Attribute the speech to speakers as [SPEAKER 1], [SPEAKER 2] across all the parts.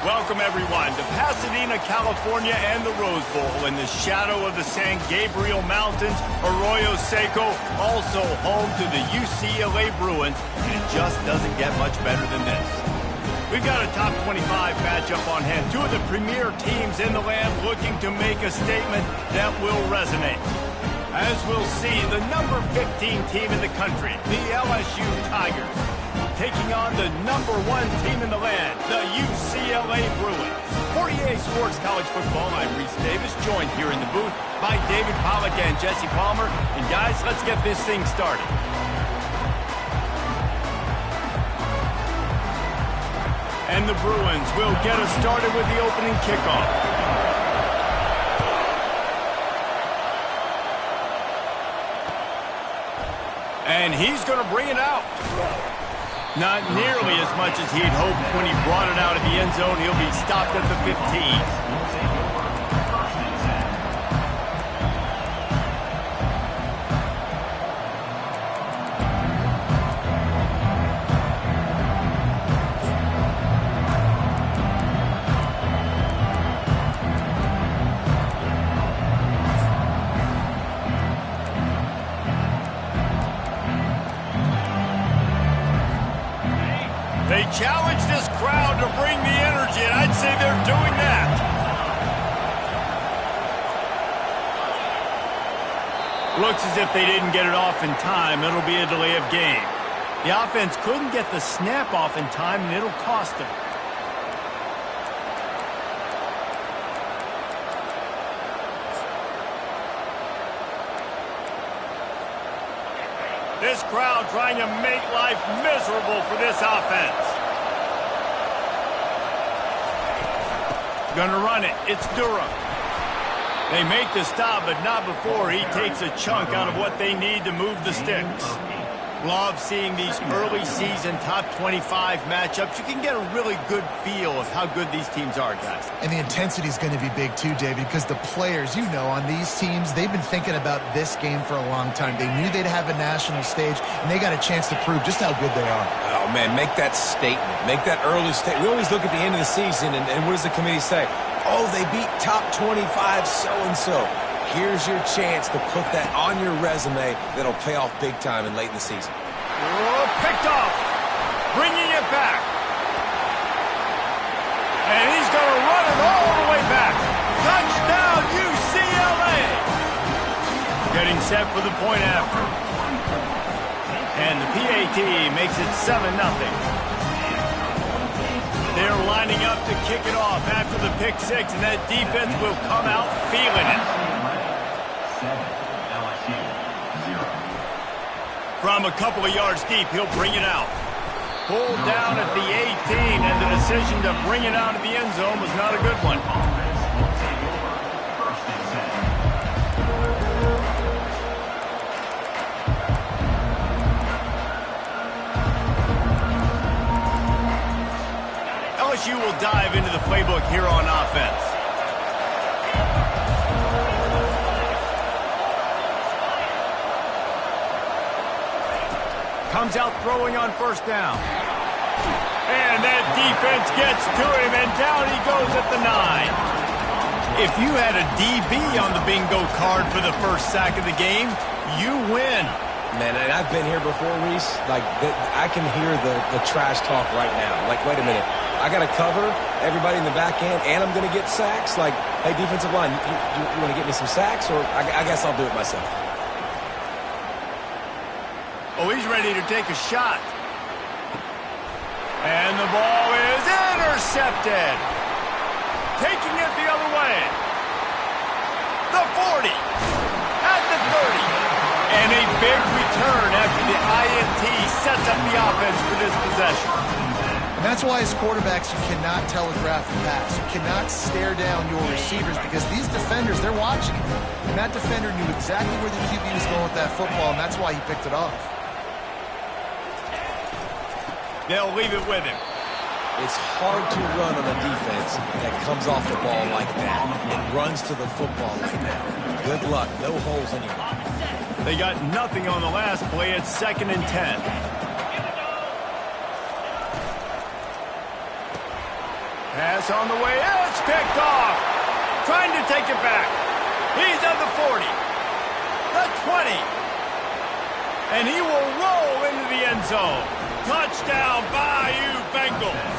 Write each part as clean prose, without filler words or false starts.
[SPEAKER 1] Welcome, everyone, to Pasadena, California, and the Rose Bowl in the shadow of the San Gabriel Mountains. Arroyo Seco, also home to the UCLA Bruins, and it just doesn't get much better than this. We've got a top 25 matchup on hand. Two of the premier teams in the land looking to make a statement that will resonate. As we'll see, the number 15 team in the country, the LSU Tigers, taking on the number 1 team in the land, the UCLA Bruins. 48 Sports College Football, I'm Reese Davis, joined here in the booth by David Pollack and Jesse Palmer. And guys, let's get this thing started. And the Bruins will get us started with the opening kickoff. And he's going to bring it out. Not nearly as much as he'd hoped when he brought it out of the end zone. He'll be stopped at the 15. They challenge this crowd to bring the energy, and I'd say they're doing that. Looks as if they didn't get it off in time. It'll be a delay of game. The offense couldn't get the snap off in time, and it'll cost them. This crowd trying to make life miserable for this offense. Gonna run it. It's Durham. They make the stop, but not before he takes a chunk out of what they need to move the sticks. Love seeing these early season top 25 matchups. You can get a really good feel of how good these teams are, guys.
[SPEAKER 2] And the intensity is going to be big too, David, because the players, you know, on these teams, they've been thinking about this game for a long time. They knew they'd have a national stage, and they got a chance to prove just how good they are.
[SPEAKER 3] Oh, man, make that statement. Make that early statement. We always look at the end of the season, and what does the committee say? Oh, they beat top 25 so-and-so. Here's your chance to put that on your resume that'll pay off big time and late in the season.
[SPEAKER 1] Oh, picked off. Bringing it back. And he's going to run it all the way back. Touchdown, UCLA. Getting set for the point after. And the PAT makes it 7-0. They're lining up to kick it off after the pick six, and that defense will come out feeling it. From a couple of yards deep, he'll bring it out. Pulled down at the 18, and the decision to bring it out of the end zone was not a good one. LSU will dive into the playbook here on offense. Comes out throwing on first down. And that defense gets to him, and down he goes at the 9. If you had a DB on the bingo card for the first sack of the game, you win.
[SPEAKER 3] Man, and I've been here before, Reese. Like, I can hear the trash talk right now. Like, wait a minute. I got to cover everybody in the back end, and I'm going to get sacks? Like, hey, defensive line, you want to get me some sacks? Or I guess I'll do it myself.
[SPEAKER 1] Oh, he's ready to take a shot. And the ball is intercepted. Taking it the other way. The 40. At the 30. And a big return after the INT sets up the offense for this possession.
[SPEAKER 2] And that's why as quarterbacks, you cannot telegraph the pass. You cannot stare down your receivers because these defenders, they're watching. And that defender knew exactly where the QB was going with that football, and that's why he picked it off.
[SPEAKER 1] They'll leave it with him.
[SPEAKER 3] It's hard to run on a defense that comes off the ball like that and runs to the football like that. Good luck. No holes anywhere.
[SPEAKER 1] They got nothing on the last play. It's 2nd and 10. Pass on the way. It's picked off. Trying to take it back. He's at the 40. The 20. And he will roll into the end zone. Touchdown, Bayou Bengals.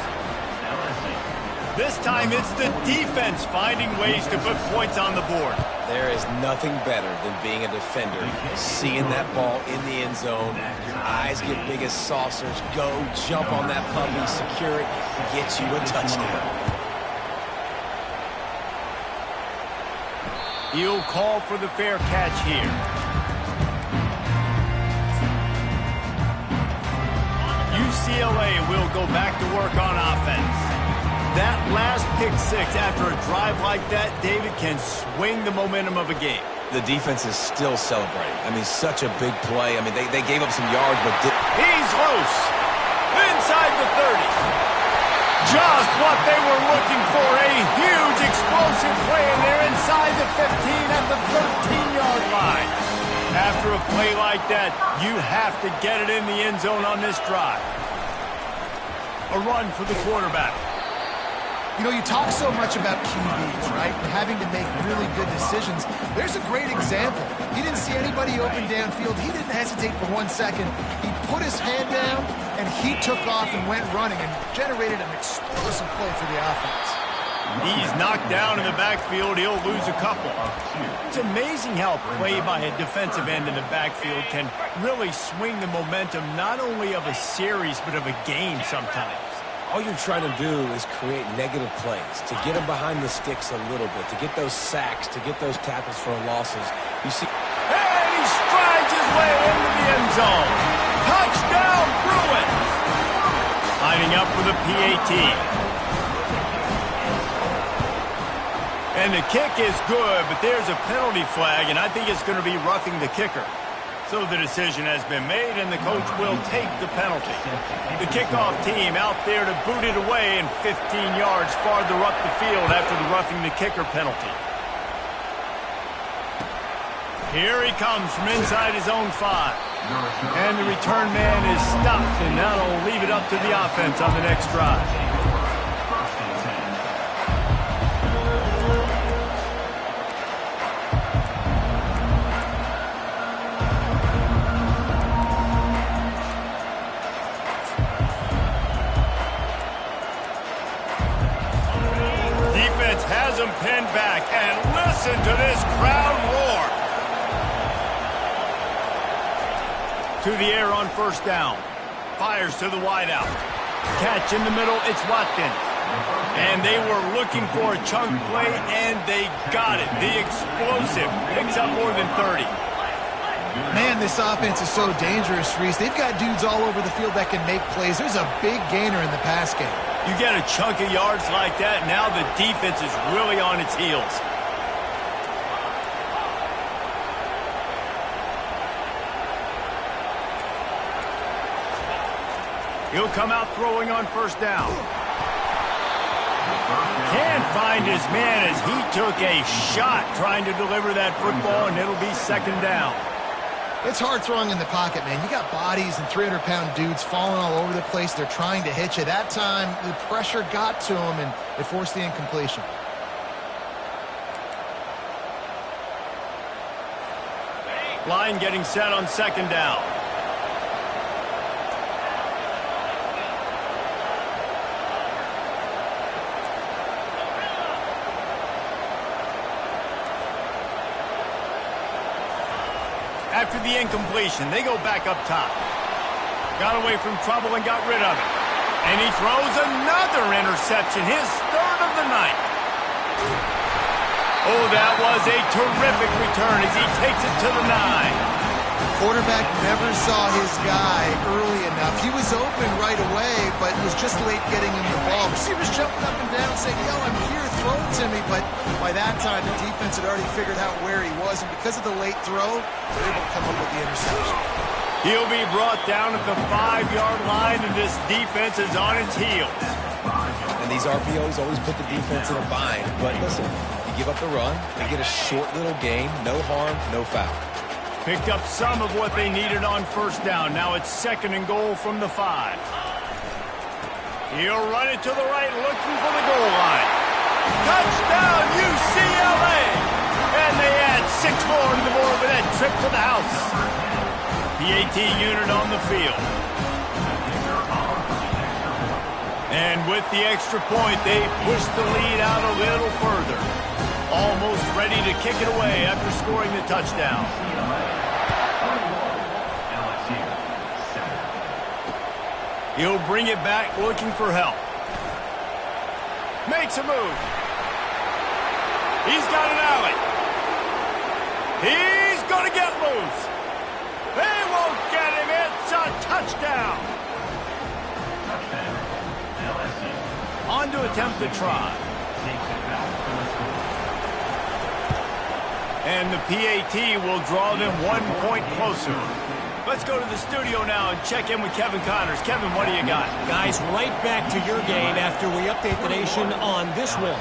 [SPEAKER 1] This time it's the defense finding ways to put points on the board.
[SPEAKER 3] There is nothing better than being a defender, seeing that ball in the end zone. Your eyes get big as saucers. Go, jump on that puppy, secure it, get you a touchdown.
[SPEAKER 1] He'll call for the fair catch here. UCLA will go back to work on offense. That last pick six after a drive like that, David, can swing the momentum of a game.
[SPEAKER 3] The defense is still celebrating. I mean, such a big play. I mean, they gave up some yards, but...
[SPEAKER 1] He's loose. Inside the 30. Just what they were looking for. A huge explosive play, and they're inside the 15 at the 13-yard line. After a play like that, you have to get it in the end zone on this drive. A run for the quarterback.
[SPEAKER 2] You know, you talk so much about QBs, right? And having to make really good decisions. There's a great example. He didn't see anybody open downfield. He didn't hesitate for 1 second. He put his hand down, and he took off and went running and generated an explosive play for the offense.
[SPEAKER 1] He's knocked down in the backfield. He'll lose a couple. It's amazing how play by a defensive end in the backfield can really swing the momentum not only of a series but of a game sometimes.
[SPEAKER 3] All you're trying to do is create negative plays, to get them behind the sticks a little bit, to get those sacks, to get those tackles for losses. You see...
[SPEAKER 1] And he strides his way into the end zone. Touchdown, Bruins! Lining up for the PAT. And the kick is good, but there's a penalty flag, and I think it's going to be roughing the kicker. So the decision has been made, and the coach will take the penalty. The kickoff team out there to boot it away, and 15 yards farther up the field after the roughing the kicker penalty. Here he comes from inside his own 5. And the return man is stopped, and that'll leave it up to the offense on the next drive. Has him pinned back, and listen to this crowd roar. To the air on first down. Fires to the wideout. Catch in the middle, it's Watkins. And they were looking for a chunk play, and they got it. The explosive picks up more than 30.
[SPEAKER 2] Man, this offense is so dangerous, Reese. They've got dudes all over the field that can make plays. There's a big gainer in the pass game.
[SPEAKER 1] You get a chunk of yards like that, now the defense is really on its heels. He'll come out throwing on first down. Can't find his man as he took a shot trying to deliver that football, and it'll be second down.
[SPEAKER 2] It's hard throwing in the pocket, man. You got bodies and 300-pound dudes falling all over the place. They're trying to hit you. That time, the pressure got to him, and it forced the incompletion.
[SPEAKER 1] Line getting set on second down. After the incompletion, they go back up top. Got away from trouble and got rid of it. And he throws another interception, his third of the night. Oh, that was a terrific return as he takes it to the 9.
[SPEAKER 2] Quarterback never saw his guy early enough. He was open right away, but was just late getting him the ball. Receivers jumping up and down saying, yo, I'm here, throw it to me. But by that time, the defense had already figured out where he was. And because of the late throw, they were able to come up with the interception.
[SPEAKER 1] He'll be brought down at the 5-yard line, and this defense is on its heels.
[SPEAKER 3] And these RPOs always put the defense in a bind. But listen, you give up the run, they get a short little gain, no harm, no foul.
[SPEAKER 1] Picked up some of what they needed on first down. Now it's second and goal from the 5. He'll run it to the right, looking for the goal line. Touchdown, UCLA! And they add 6 more to the board with that trip to the house. PAT unit on the field. And with the extra point, they push the lead out a little further. Almost ready to kick it away after scoring the touchdown. He'll bring it back looking for help. Makes a move. He's got an alley. He's going to get loose. They won't get him. It's a touchdown. On to attempt the try. And the PAT will draw them 1 point closer. Let's go to the studio now and check in with Kevin Connors. Kevin, what do you got?
[SPEAKER 4] Guys, right back to your game after we update the nation on this one.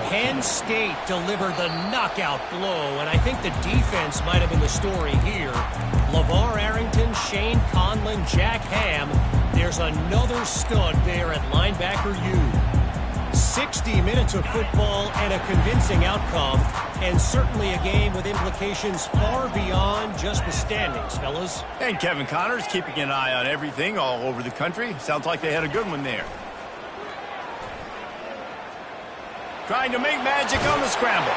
[SPEAKER 4] Penn State delivered the knockout blow, and I think the defense might have been the story here. LeVar Arrington, Shane Conlon, Jack Ham. There's another stud there at linebacker U. 60 minutes of football and a convincing outcome, and certainly a game with implications far beyond just the standings, fellas.
[SPEAKER 1] And Kevin Connors keeping an eye on everything all over the country. Sounds like they had a good one there. Trying to make magic on the scramble.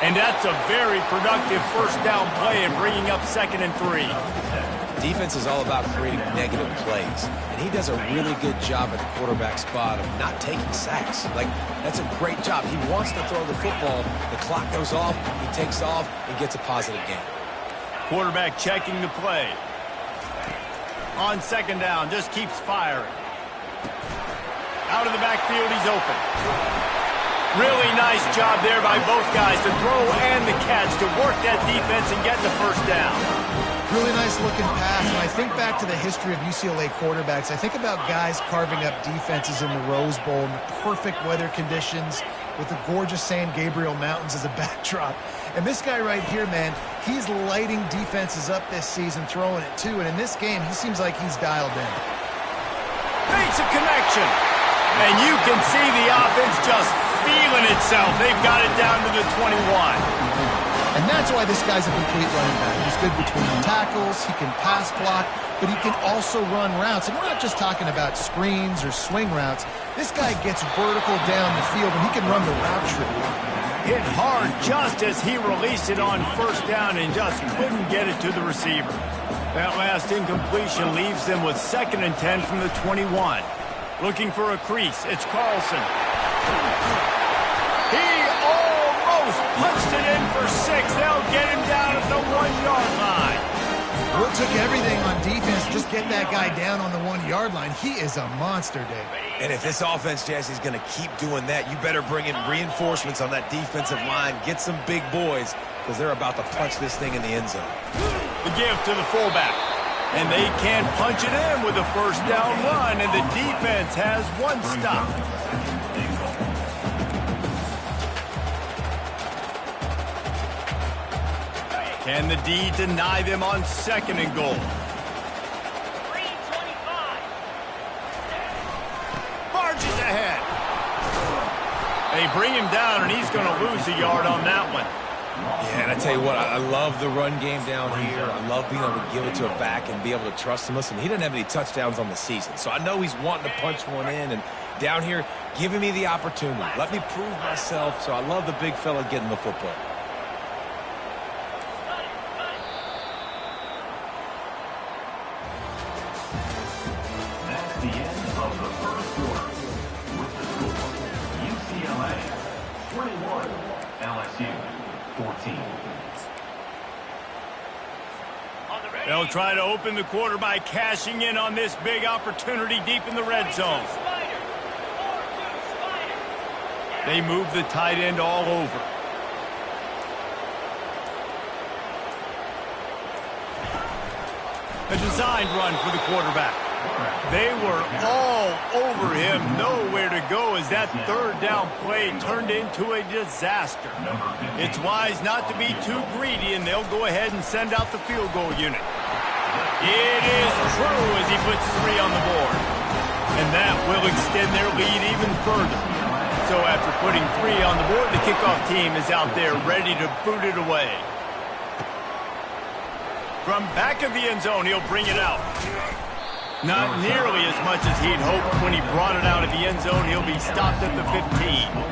[SPEAKER 1] And that's a very productive first down play and bringing up 2nd and 3.
[SPEAKER 3] Defense is all about creating negative plays, and he does a really good job at the quarterback spot of not taking sacks. Like, that's a great job. He wants to throw the football. The clock goes off, he takes off, and gets a positive gain.
[SPEAKER 1] Quarterback checking the play. On 2nd down, just keeps firing. Out of the backfield, he's open. Really nice job there by both guys, the throw and the catch, to work that defense and get the first down.
[SPEAKER 2] Really nice looking pass. When I think back to the history of UCLA quarterbacks, I think about guys carving up defenses in the Rose Bowl in the perfect weather conditions with the gorgeous San Gabriel Mountains as a backdrop. And this guy right here, man, he's lighting defenses up this season, throwing it too. And in this game, he seems like he's dialed in.
[SPEAKER 1] Makes a connection. And you can see the offense just feeling itself. They've got it down to the 21.
[SPEAKER 2] And that's why this guy's a complete running back. He's good between the tackles, he can pass block, but he can also run routes. And we're not just talking about screens or swing routes. This guy gets vertical down the field, and he can run the route tree.
[SPEAKER 1] Hit hard just as he released it on first down and just couldn't get it to the receiver. That last incompletion leaves them with 2nd and 10 from the 21. Looking for a crease. It's Carlson. He almost punched it in for 6. They'll get him down at the 1-yard line.
[SPEAKER 2] Well, it took everything on defense to just get that guy down on the 1-yard line. He is a monster, Dave.
[SPEAKER 3] And if this offense, Jesse, is going to keep doing that, you better bring in reinforcements on that defensive line. Get some big boys, because they're about to punch this thing in the end zone.
[SPEAKER 1] The give to the fullback. And they can't punch it in with a first down run, and the defense has 1 stop. Can the D deny them on 2nd and goal?
[SPEAKER 5] 325.
[SPEAKER 1] Barges ahead. They bring him down, and he's going to lose a yard on that one.
[SPEAKER 3] Yeah, and I tell you what, I love the run game down here. I love being able to give it to a back and be able to trust him. Listen, he doesn't have any touchdowns on the season, so I know he's wanting to punch one in. And down here, giving me the opportunity. Let me prove myself, so I love the big fella getting the football.
[SPEAKER 6] That's the end of the first quarter. With the score, UCLA 21, LSU 14.
[SPEAKER 1] They'll try to open the quarter by cashing in on this big opportunity deep in the red zone. They move the tight end all over. A designed run for the quarterback. They were all over him, nowhere to go as that 3rd down play turned into a disaster. It's wise not to be too greedy, and they'll go ahead and send out the field goal unit. It is true as he puts 3 on the board. And that will extend their lead even further. So after putting 3 on the board, the kickoff team is out there ready to boot it away. From back of the end zone, he'll bring it out. Not nearly as much as he'd hoped when he brought it out of the end zone. He'll be stopped at the 15.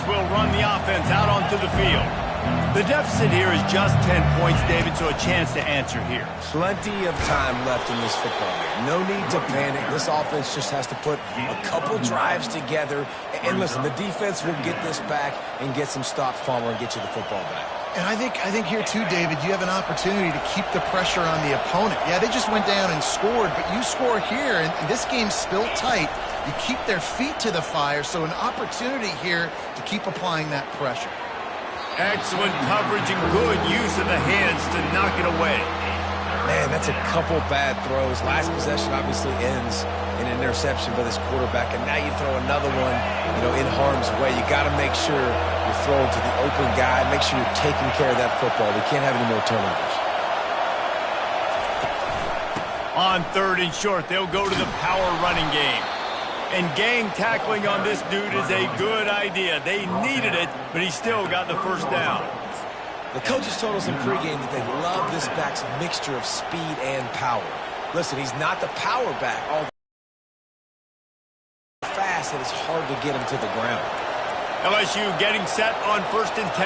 [SPEAKER 1] Will run the offense out onto the field. The deficit here is just 10 points, David, so a chance to answer here.
[SPEAKER 3] Plenty of time left in this football game. No need to panic. This offense just has to put a couple drives together. And listen, the defense will get this back and get some stops, Palmer, and get you the football back.
[SPEAKER 2] And I think here too, David, you have an opportunity to keep the pressure on the opponent. Yeah, they just went down and scored, but you score here, and this game's still tight. You keep their feet to the fire, so an opportunity here to keep applying that pressure.
[SPEAKER 1] Excellent coverage and good use of the hands to knock it away.
[SPEAKER 3] Man, that's a couple bad throws. Last possession obviously ends in an interception by this quarterback, and now you throw another one, in harm's way. You got to make sure you're throwing to the open guy. Make sure you're taking care of that football. We can't have any more turnovers.
[SPEAKER 1] On 3rd and short, they'll go to the power running game. And gang tackling on this dude is a good idea. They needed it, but he still got the first down.
[SPEAKER 3] The coaches told us in pregame that they love this back's mixture of speed and power. Listen, he's not the power back. All fast that it's hard to get him to the ground.
[SPEAKER 1] LSU getting set on 1st and 10.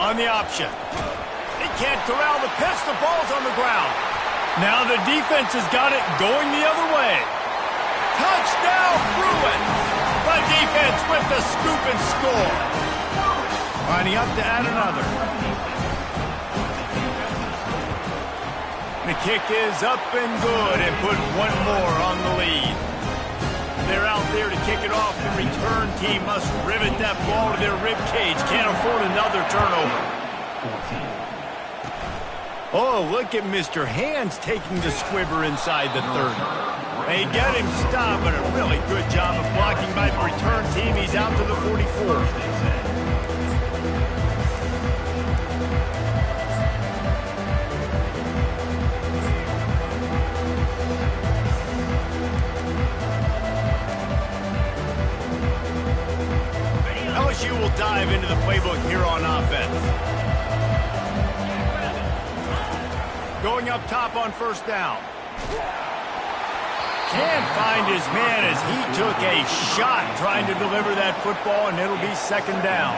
[SPEAKER 1] On the option. They can't corral the pitch. The ball's on the ground. Now the defense has got it going the other way. Touchdown, Bruin! The defense with the scoop and score. Lining up to add another. The kick is up and good and put 1 more on the lead. They're out there to kick it off. The return team must rivet that ball to their rib cage. Can't afford another turnover. Oh, look at Mr. Hands taking the squibber inside the 30. They get him stopped, but a really good job of blocking by the return team. He's out to the 44. LSU will dive into the playbook here on offense. Going up top on 1st down. Can't find his man as he took a shot trying to deliver that football, and it'll be 2nd down.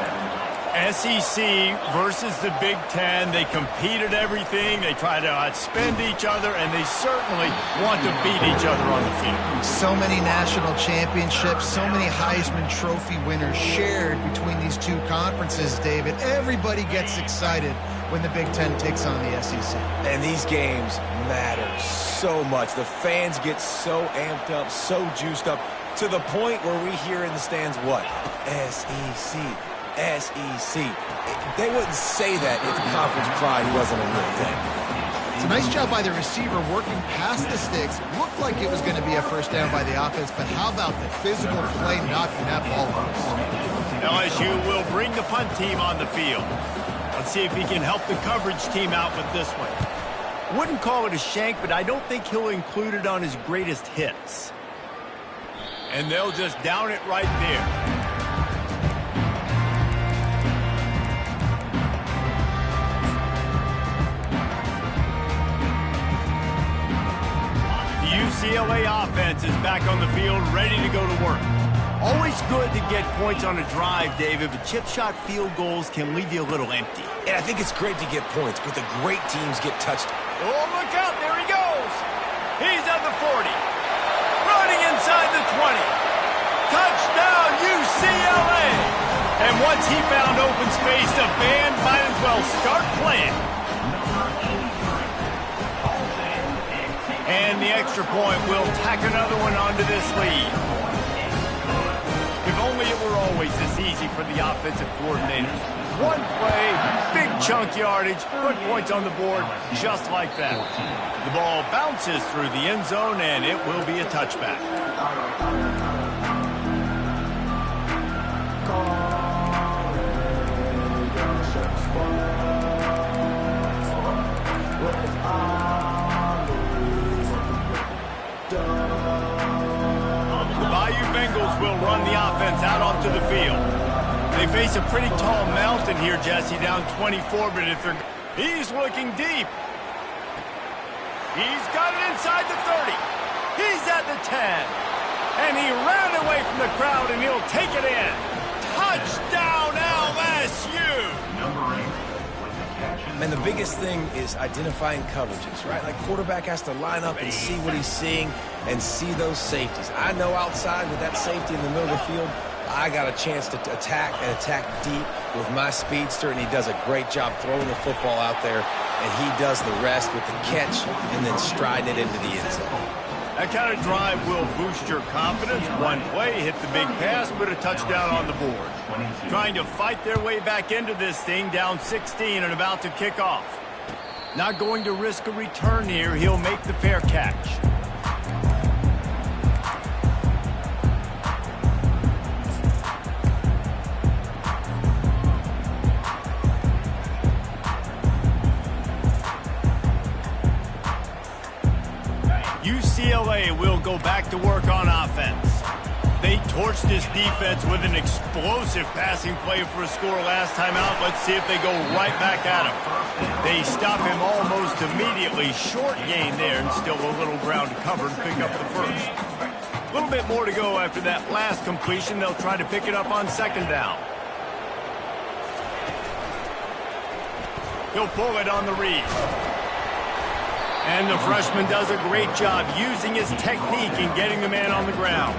[SPEAKER 1] SEC versus the Big Ten. They compete at everything. They try to outspend each other, and they certainly want to beat each other on the field.
[SPEAKER 2] So many national championships, so many Heisman Trophy winners shared between these two conferences, David. Everybody gets excited when the Big Ten takes on the SEC.
[SPEAKER 3] And these games matter so much. The fans get so amped up, so juiced up, to the point where we hear in the stands what? SEC. SEC. They wouldn't say that if conference pride wasn't a real thing.
[SPEAKER 2] It's a nice job by the receiver working past the sticks. Looked like it was going to be a 1st down by the offense, but how about the physical play knocking that ball loose?
[SPEAKER 1] LSU will bring the punt team on the field. Let's see if he can help the coverage team out with this one. Wouldn't call it a shank, but I don't think he'll include it on his greatest hits. And they'll just down it right there. UCLA offense is back on the field, ready to go to work. Always good to get points on a drive, David, but chip shot field goals can leave you a little empty.
[SPEAKER 3] And I think it's great to get points, but the great teams get touched.
[SPEAKER 1] Oh, look out. There he goes. He's at the 40. Running inside the 20. Touchdown, UCLA. And once he found open space, the band might as well start playing. And the extra point will tack another one onto this lead. If only it were all always this easy for the offensive coordinators. One play, big chunk yardage, put points on the board just like that. The ball bounces through the end zone, and it will be a touchback. Bengals will run the offense out onto the field. They face a pretty tall mountain here, Jesse, down 24, but if they're... He's looking deep. He's got it inside the 30. He's at the 10. And he ran away from the crowd, and he'll take it in. Touchdown, LSU!
[SPEAKER 6] Number 8.
[SPEAKER 3] And the biggest thing is identifying coverages, right? Like, quarterback has to line up and see what he's seeing and see those safeties. I know outside with that safety in the middle of the field, I got a chance to attack and attack deep with my speedster, and he does a great job throwing the football out there, and he does the rest with the catch and then striding it into the end zone.
[SPEAKER 1] That kind of drive will boost your confidence. One play, hit the big pass, put a touchdown on the board. Trying to fight their way back into this thing, down 16 and about to kick off. Not going to risk a return here. He'll make the fair catch. UCLA will go back to work on offense. They torched this defense with an explosive passing play for a score last time out. Let's see if they go right back at him. They stop him almost immediately. Short gain there, and still a little ground to cover to pick up the first. A little bit more to go after that last completion. They'll try to pick it up on second down. He'll pull it on the read. And the freshman does a great job using his technique and getting the man on the ground.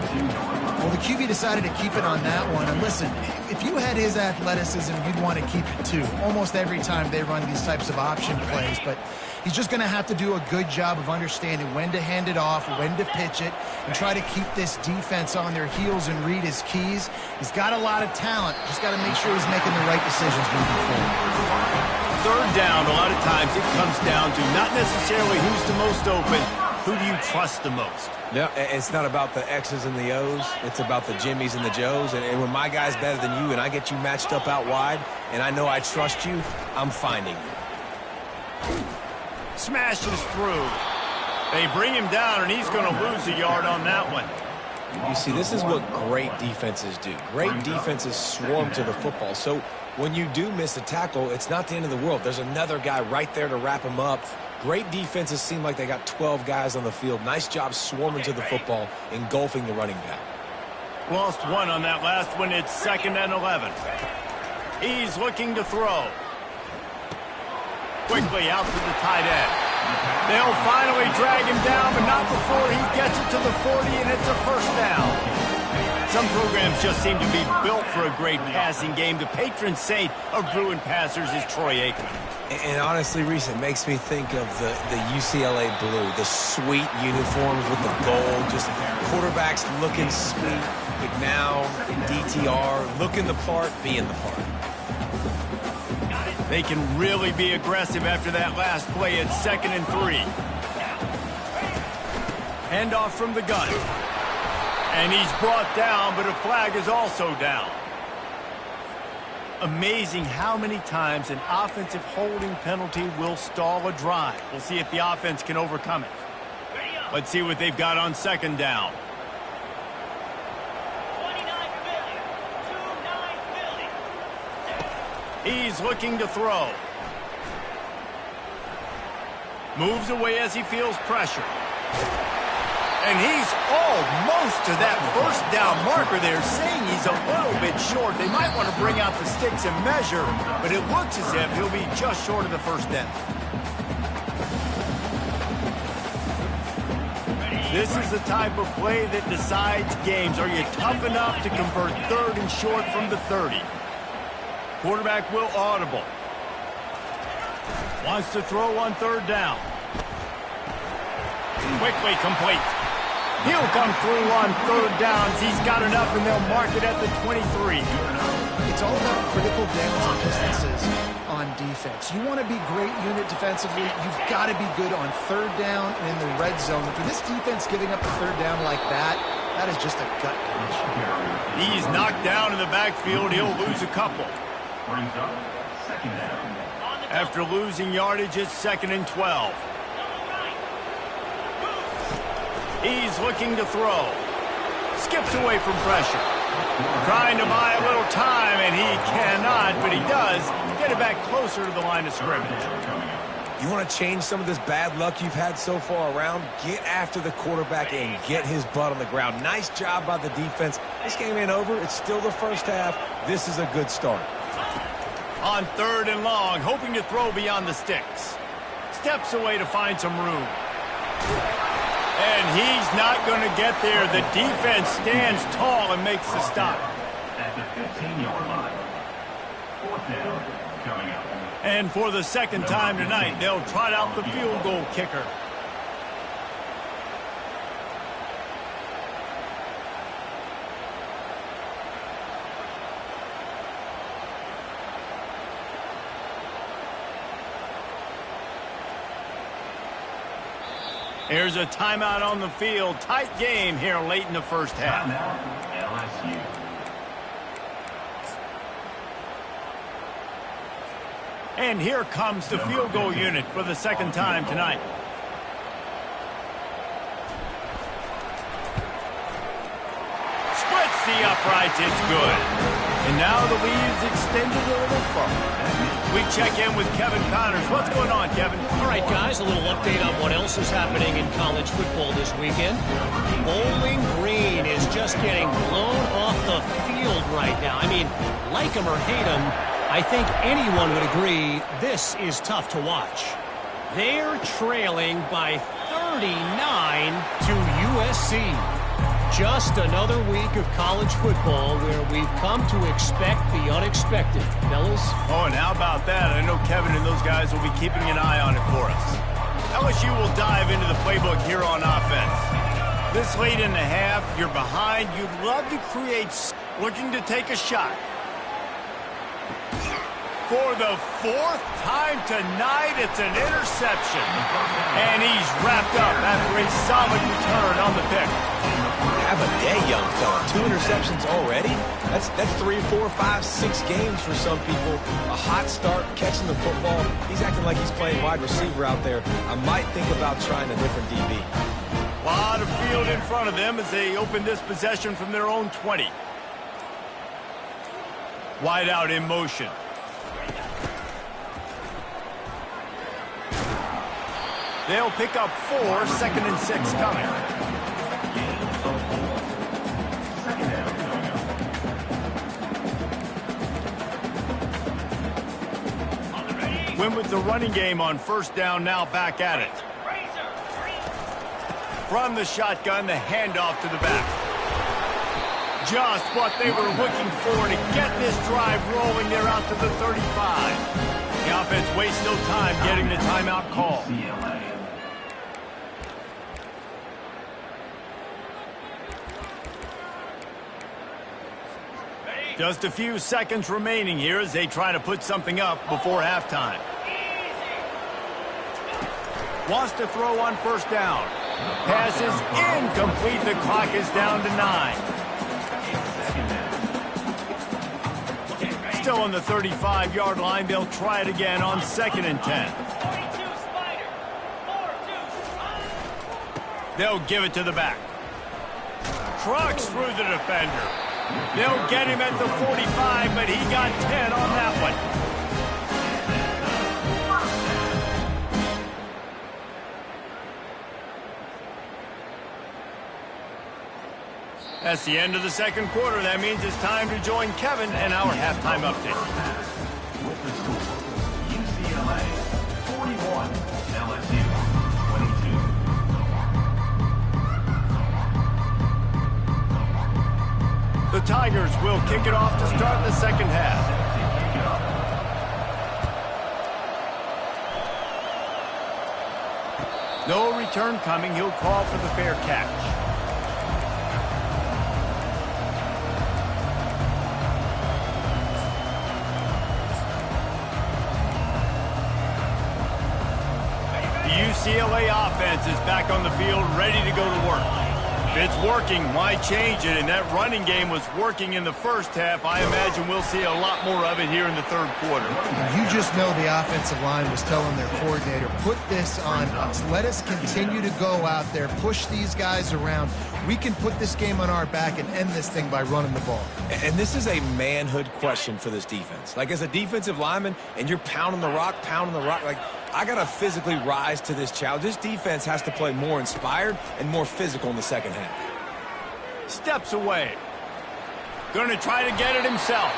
[SPEAKER 2] Well, the QB decided to keep it on that one. And listen, if you had his athleticism, you'd want to keep it too. Almost every time they run these types of option plays. But he's just going to have to do a good job of understanding when to hand it off, when to pitch it, and try to keep this defense on their heels and read his keys. He's got a lot of talent. Just got to make sure he's making the right decisions moving forward.
[SPEAKER 1] Third down, a lot of times it comes down to not necessarily who's the most open, who do you trust the most?
[SPEAKER 3] Yeah, it's not about the X's and the O's. It's about the Jimmies and the Joes. And when my guy's better than you and I get you matched up out wide and I know I trust you, I'm finding you.
[SPEAKER 1] Smashes through. They bring him down, and he's going to lose a yard on that one.
[SPEAKER 3] You see, this is what great defenses do. Great defenses swarm to the football. So when you do miss a tackle, it's not the end of the world. There's another guy right there to wrap him up. Great defenses seem like they got 12 guys on the field. Nice job swarming to the football, engulfing the running back.
[SPEAKER 1] Lost one on that last one. It's 2nd and 11. He's looking to throw. Quickly out to the tight end. They'll finally drag him down, but not before he gets it to the 40, and it's a first down. Some programs just seem to be built for a great passing game. The patron saint of Bruin passers is Troy Aikman.
[SPEAKER 3] And honestly, Reese, it makes me think of the UCLA blue, the sweet uniforms with the gold, just quarterbacks looking sweet. McNown, DTR, looking the part, being the part.
[SPEAKER 1] They can really be aggressive after that last play. It's 2nd and 3. Handoff from the gun. And he's brought down, but a flag is also down. Amazing how many times an offensive holding penalty will stall a drive. We'll see if the offense can overcome it. Let's see what they've got on 2nd down. He's looking to throw. Moves away as he feels pressure. And he's almost to that first down marker there, saying he's a little bit short. They might want to bring out the sticks and measure, but it looks as if he'll be just short of the first down. This is the type of play that decides games. Are you tough enough to convert 3rd and short from the 30? Quarterback will audible. Wants to throw on 3rd down. Quickly complete. He'll come through on third downs. He's got enough, and they'll mark it at the 23.
[SPEAKER 2] It's all about critical downs and distances on defense. You want to be great unit defensively, you've got to be good on third down and in the red zone. For this defense giving up a third down like that, that is just a gut punch.
[SPEAKER 1] He's knocked down in the backfield. He'll lose a couple.
[SPEAKER 6] Brings up second down.
[SPEAKER 1] After losing yardage, it's 2nd and 12. He's looking to throw. Skips away from pressure. Trying to buy a little time, and he cannot, but he does get it back closer to the line of scrimmage.
[SPEAKER 3] You want to change some of this bad luck you've had so far around? Get after the quarterback and get his butt on the ground. Nice job by the defense. This game ain't over. It's still the first half. This is a good start.
[SPEAKER 1] On 3rd and long, hoping to throw beyond the sticks. Steps away to find some room. And he's not going to get there. The defense stands tall and makes the stop.
[SPEAKER 6] At the 15-yard line. 4th down coming up.
[SPEAKER 1] And for the second time tonight, they'll trot out the field goal kicker. Here's a timeout on the field. Tight game here late in the first half.
[SPEAKER 6] LSU.
[SPEAKER 1] And here comes the field goal unit for the second time tonight. Splits the uprights. It's good. And now the lead's extended a little further. We check in with Kevin Connors. What's going on, Kevin?
[SPEAKER 4] All right, guys, a little update on what else is happening in college football this weekend. Bowling Green is just getting blown off the field right now. I mean, like him or hate him, I think anyone would agree this is tough to watch. They're trailing by 39 to USC. Just another week of college football where we've come to expect the unexpected. Fellas?
[SPEAKER 1] Oh, and how about that? I know Kevin and those guys will be keeping an eye on it for us. LSU will dive into the playbook here on offense. This late in the half, you're behind. You'd love to create, looking to take a shot. For the 4th time tonight, it's an interception. And he's wrapped up after a solid return on the pick.
[SPEAKER 3] Have a day, young fella. 2 interceptions already? That's 3, 4, 5, 6 games for some people. A hot start, catching the football. He's acting like he's playing wide receiver out there. I might think about trying a different DB.
[SPEAKER 1] A lot of field in front of them as they open this possession from their own 20. Wide out in motion. They'll pick up 4, 2nd and 6 coming. Went with the running game on 1st down, now back at it. From the shotgun, the handoff to the back. Just what they were looking for to get this drive rolling. They're out to the 35. The offense wastes no time getting the timeout call. Just a few seconds remaining here as they try to put something up before halftime. Wants to throw on 1st down. Pass is incomplete. The clock is down to 9. Still on the 35-yard line. They'll try it again on 2nd and 10. They'll give it to the back. Trucks through the defender. They'll get him at the 45, but he got 10 on that one. That's the end of the second quarter. That means it's time to join Kevin and our halftime update.
[SPEAKER 6] With the score, UCLA 41, LSU 22.
[SPEAKER 1] The Tigers will kick it off to start the second half. No return coming. He'll call for the fair catch. three-play offense is back on the field, ready to go to work. If it's working, why change it? And that running game was working in the first half. I imagine we'll see a lot more of it here in the third quarter.
[SPEAKER 2] You just know the offensive line was telling their coordinator, put this on us. Let us continue to go out there, push these guys around. We can put this game on our back and end this thing by running the ball.
[SPEAKER 3] And this is a manhood question for this defense. Like, as a defensive lineman, and you're pounding the rock, like, I got to physically rise to this challenge. This defense has to play more inspired and more physical in the second half.
[SPEAKER 1] Steps away. Going to try to get it himself.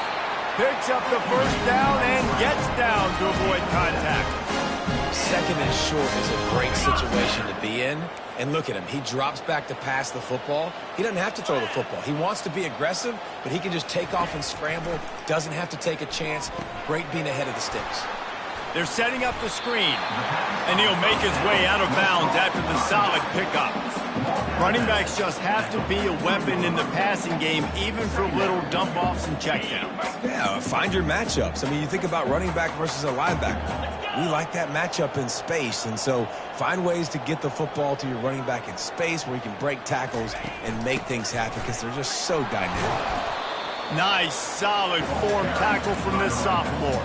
[SPEAKER 1] Picks up the first down and gets down to avoid contact.
[SPEAKER 3] Second and short is a great situation to be in. And look at him. He drops back to pass the football. He doesn't have to throw the football. He wants to be aggressive, but he can just take off and scramble. Doesn't have to take a chance. Great being ahead of the sticks.
[SPEAKER 1] They're setting up the screen, and he'll make his way out of bounds after the solid pickup. Running backs just have to be a weapon in the passing game, even for little dump-offs and checkdowns.
[SPEAKER 3] Yeah, find your matchups. I mean, you think about running back versus a linebacker. We like that matchup in space, and so find ways to get the football to your running back in space where you can break tackles and make things happen because they're just so dynamic.
[SPEAKER 1] Nice, solid form tackle from this sophomore.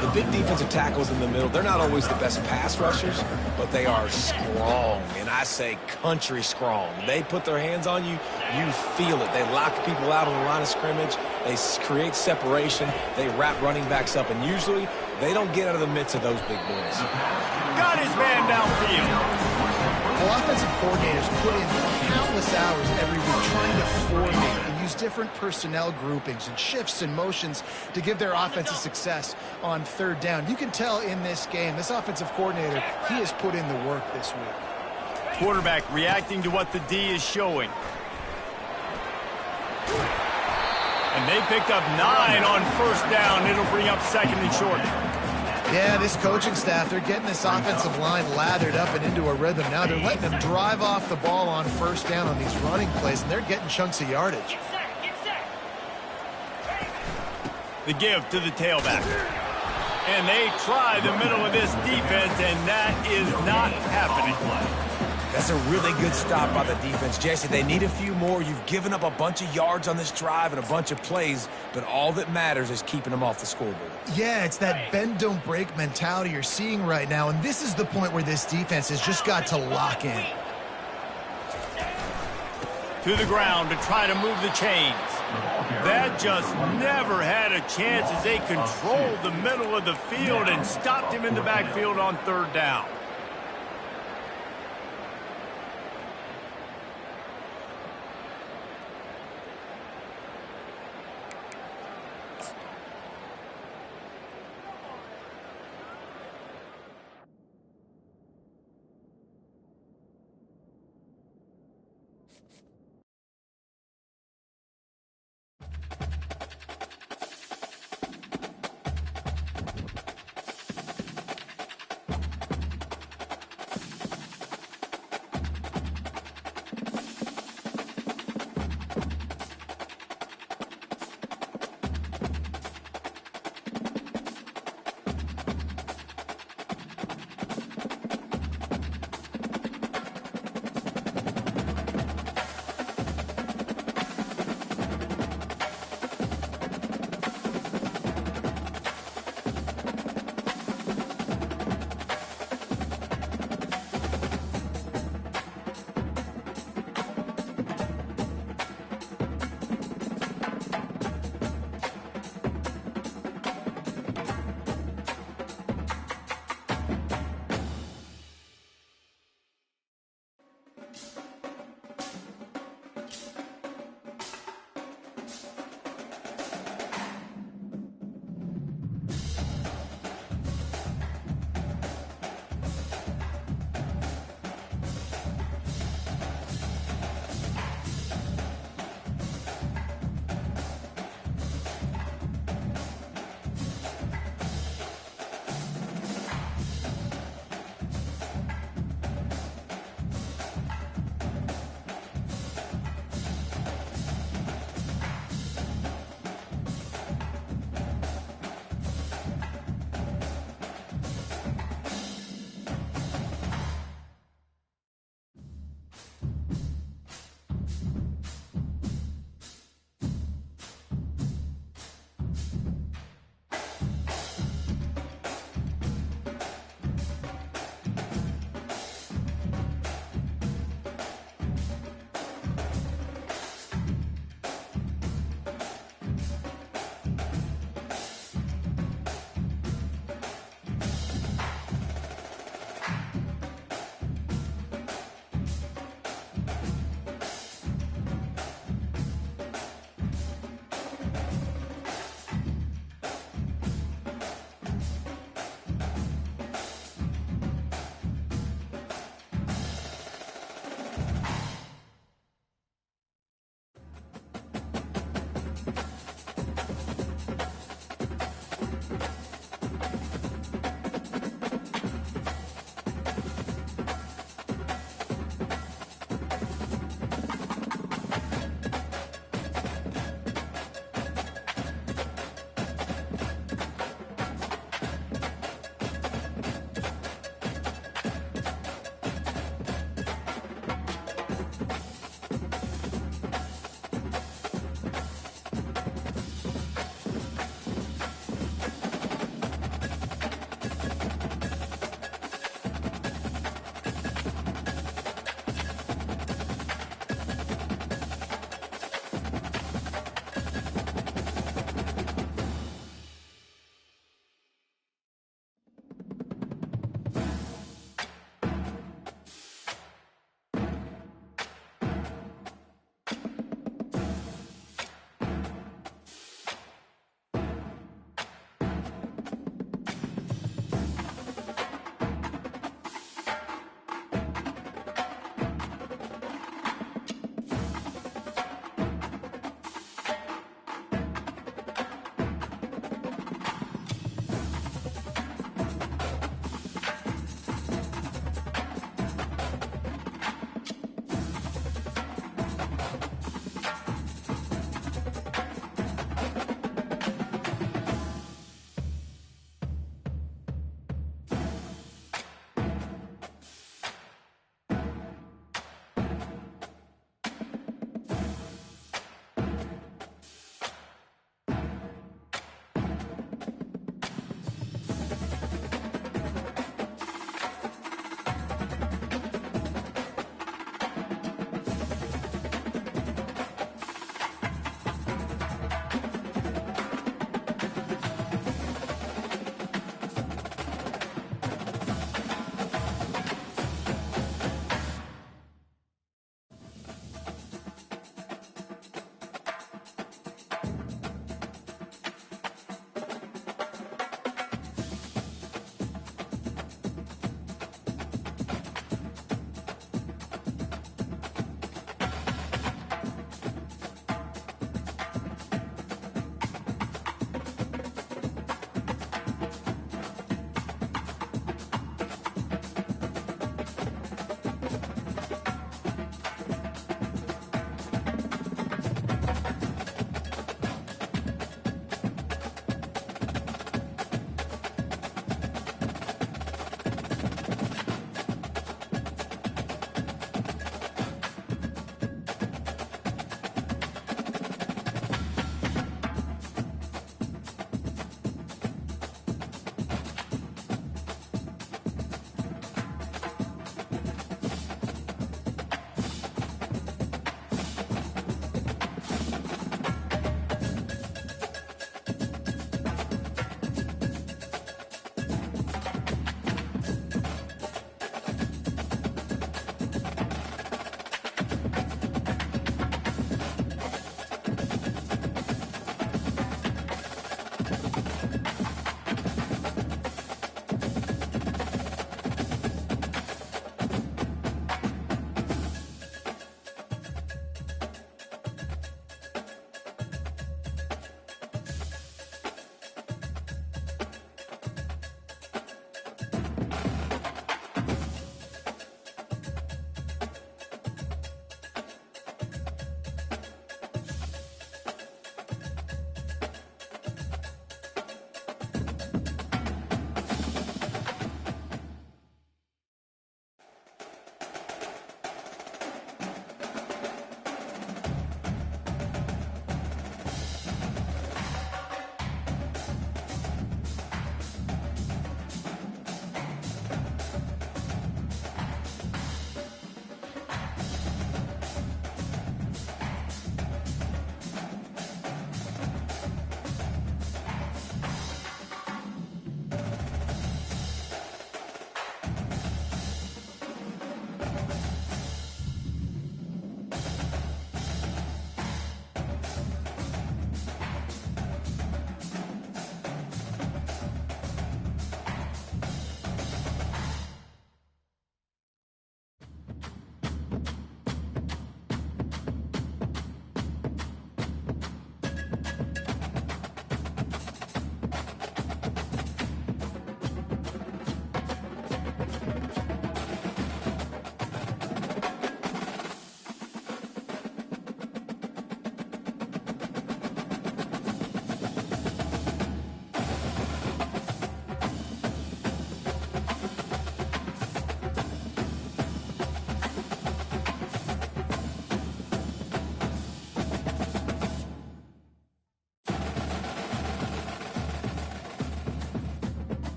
[SPEAKER 3] The big defensive tackles in the middle, they're not always the best pass rushers, but they are strong, and I say country strong. They put their hands on you, you feel it. They lock people out on the line of scrimmage. They create separation. They wrap running backs up, and usually they don't get out of the midst of those big boys.
[SPEAKER 1] Got his man downfield.
[SPEAKER 2] Well, offensive coordinators put in countless hours every week trying to formate and use different personnel groupings and shifts and motions to give their offensive success on third down. You can tell in this game, this offensive coordinator, he has put in the work this week.
[SPEAKER 1] Quarterback reacting to what the D is showing. And they picked up 9 on first down. It'll bring up second and short.
[SPEAKER 2] Yeah, this coaching staff, they're getting this offensive line lathered up and into a rhythm. Now they're letting them drive off the ball on first down on these running plays, and they're getting chunks of yardage.
[SPEAKER 1] The give to the tailback. And they try the middle of this defense, and that is not happening.
[SPEAKER 3] That's a really good stop by the defense. Jesse, they need a few more. You've given up a bunch of yards on this drive and a bunch of plays, but all that matters is keeping them off the scoreboard.
[SPEAKER 2] Yeah, it's that bend, don't break mentality you're seeing right now, and this is the point where this defense has just got to lock in.
[SPEAKER 1] To the ground to try to move the chains. That just never had a chance as they controlled the middle of the field and stopped him in the backfield on third down.